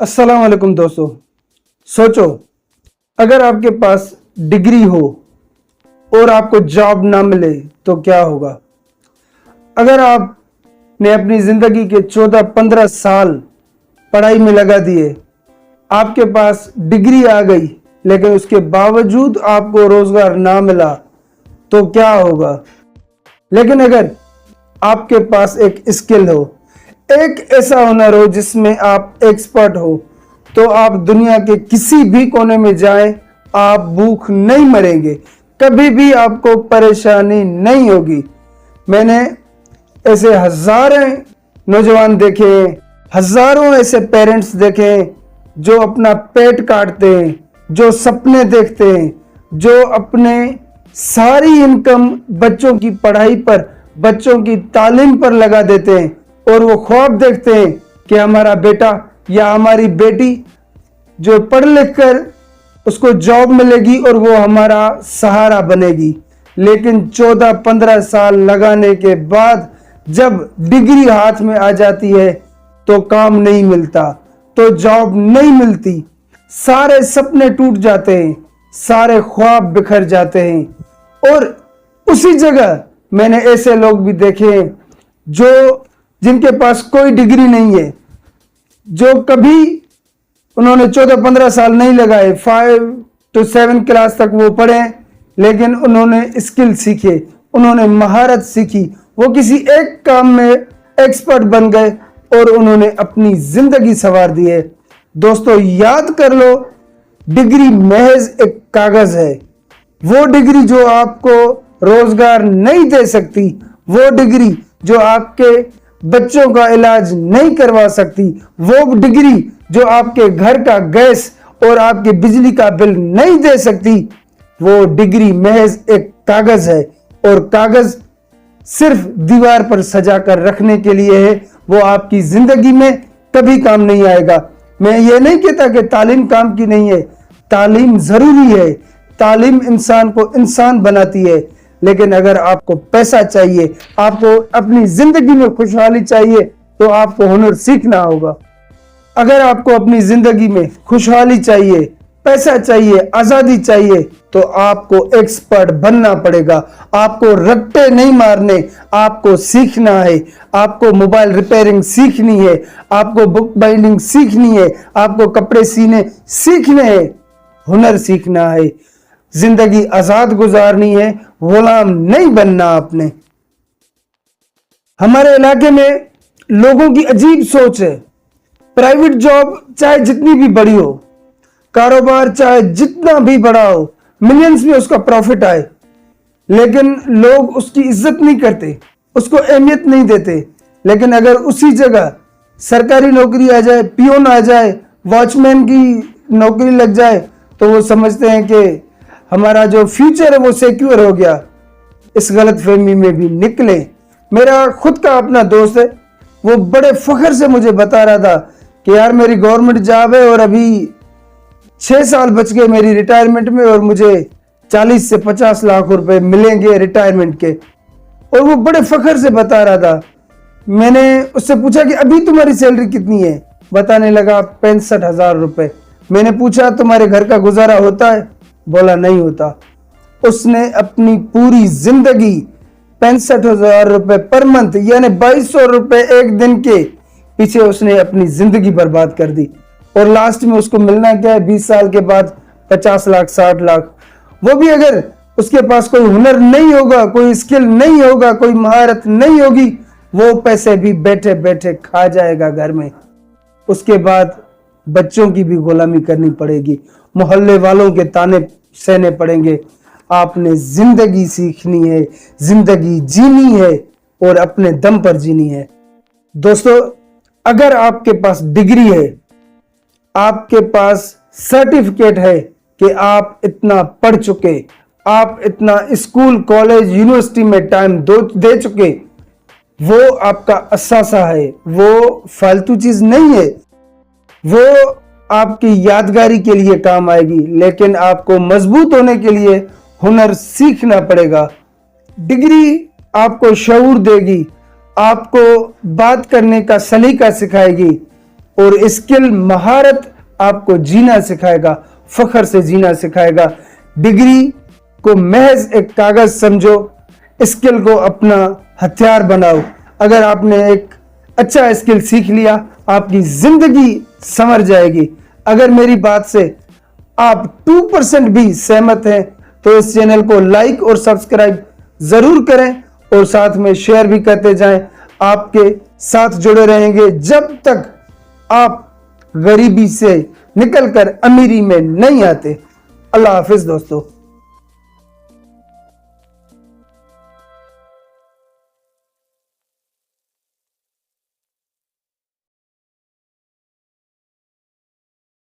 अस्सलाम वालेकुम दोस्तों। सोचो, अगर आपके पास डिग्री हो और आपको जॉब ना मिले तो क्या होगा। अगर आपने अपनी जिंदगी के 14-15 साल पढ़ाई में लगा दिए, आपके पास डिग्री आ गई लेकिन उसके बावजूद आपको रोजगार ना मिला तो क्या होगा। लेकिन अगर आपके पास एक स्किल हो, एक ऐसा हुनर हो जिसमें आप एक्सपर्ट हो, तो आप दुनिया के किसी भी कोने में जाएं, आप भूख नहीं मरेंगे, कभी भी आपको परेशानी नहीं होगी। मैंने ऐसे हजारों नौजवान देखे हैं, हजारों ऐसे पेरेंट्स देखे हैं जो अपना पेट काटते हैं, जो सपने देखते हैं, जो अपने सारी इनकम बच्चों की पढ़ाई पर, बच्चों की तालीम पर लगा देते हैं और वो ख्वाब देखते हैं कि हमारा बेटा या हमारी बेटी जो पढ़ लिख कर उसको जॉब मिलेगी और वो हमारा सहारा बनेगी। लेकिन 14-15 साल लगाने के बाद जब डिग्री हाथ में आ जाती है तो काम नहीं मिलता, तो जॉब नहीं मिलती, सारे सपने टूट जाते हैं, सारे ख्वाब बिखर जाते हैं। और उसी जगह मैंने ऐसे लोग भी देखे हैं जो जिनके पास कोई डिग्री नहीं है, जो कभी उन्होंने 14-15 साल नहीं लगाए, 5 से 7 क्लास तक वो पढ़े, लेकिन उन्होंने स्किल सीखे, उन्होंने महारत सीखी, वो किसी एक काम में एक्सपर्ट बन गए और उन्होंने अपनी जिंदगी संवार दी है। दोस्तों, याद कर लो, डिग्री महज एक कागज है। वो डिग्री जो आपको रोजगार नहीं दे सकती, वो डिग्री जो आपके बच्चों का इलाज नहीं करवा सकती, वो डिग्री जो आपके घर का गैस और आपके बिजली का बिल नहीं दे सकती, वो डिग्री महज एक कागज है। और कागज सिर्फ दीवार पर सजा कर रखने के लिए है, वो आपकी जिंदगी में कभी काम नहीं आएगा। मैं ये नहीं कहता कि तालीम काम की नहीं है, तालीम जरूरी है, तालीम इंसान को इंसान बनाती है। लेकिन अगर आपको पैसा चाहिए, आपको अपनी जिंदगी में खुशहाली चाहिए, तो आपको हुनर सीखना होगा। अगर आपको अपनी जिंदगी में खुशहाली चाहिए, पैसा चाहिए, आजादी चाहिए, तो आपको एक्सपर्ट बनना पड़ेगा। आपको रट्टे नहीं मारने, आपको सीखना है। आपको मोबाइल रिपेयरिंग सीखनी है, आपको बुक बाइंडिंग सीखनी है, आपको कपड़े सीने सीखने हैं, हुनर सीखना है। जिंदगी आजाद गुजारनी है, गुलाम नहीं बनना आपने। हमारे इलाके में लोगों की अजीब सोच है। प्राइवेट जॉब चाहे जितनी भी बड़ी हो, कारोबार चाहे जितना भी बड़ा हो, मिलियंस में उसका प्रॉफिट आए, लेकिन लोग उसकी इज्जत नहीं करते, उसको अहमियत नहीं देते। लेकिन अगर उसी जगह सरकारी नौकरी आ जाए, पियोन आ जाए, वॉचमैन की नौकरी लग जाए, तो वो समझते हैं कि हमारा जो फ्यूचर है वो सिक्योर हो गया। इस गलत फहमी में भी निकले। मेरा खुद का अपना दोस्त है, वो बड़े फख्र से मुझे बता रहा था कि यार मेरी गवर्नमेंट जॉब है और अभी 6 साल बच गए मेरी रिटायरमेंट में और मुझे 40 से 50 लाख रुपए मिलेंगे रिटायरमेंट के। और वो बड़े फख्र से बता रहा था। मैंने उससे पूछा कि अभी तुम्हारी सैलरी कितनी है, बताने लगा 65,000 रुपए। मैंने पूछा तुम्हारे घर का गुजारा होता है, बोला नहीं होता। उसने अपनी पूरी जिंदगी 65,000 रुपए पर मंथ यानी 2,200 रुपए एक दिन के पीछे उसने अपनी जिंदगी बर्बाद कर दी। और लास्ट में उसको मिलना क्या है, 20 साल के बाद 50 लाख 60 लाख। वो भी अगर उसके पास कोई हुनर नहीं होगा, कोई स्किल नहीं होगा, कोई महारत नहीं होगी, वो पैसे भी बैठे बैठे खा जाएगा घर में। उसके बाद बच्चों की भी गुलामी करनी पड़ेगी, मोहल्ले वालों के ताने सहने पड़ेंगे। आपने जिंदगी सीखनी है, जिंदगी जीनी है और अपने दम पर जीनी है। दोस्तों, अगर आपके पास डिग्री है, आपके पास सर्टिफिकेट है कि आप इतना पढ़ चुके, आप इतना स्कूल कॉलेज यूनिवर्सिटी में टाइम दे चुके, वो आपका असासा है, वो फालतू चीज नहीं है, वो आपकी यादगारी के लिए काम आएगी। लेकिन आपको मजबूत होने के लिए हुनर सीखना पड़ेगा। डिग्री आपको शऊर देगी, आपको बात करने का सलीका सिखाएगी, और स्किल महारत आपको जीना सिखाएगा, फख्र से जीना सिखाएगा। डिग्री को महज एक कागज समझो, स्किल को अपना हथियार बनाओ। अगर आपने एक अच्छा स्किल सीख लिया, आपकी जिंदगी संवर जाएगी। अगर मेरी बात से आप 2% भी सहमत हैं तो इस चैनल को लाइक और सब्सक्राइब जरूर करें और साथ में शेयर भी करते जाएं। आपके साथ जुड़े रहेंगे जब तक आप गरीबी से निकलकर अमीरी में नहीं आते। अल्लाह हाफिज दोस्तों।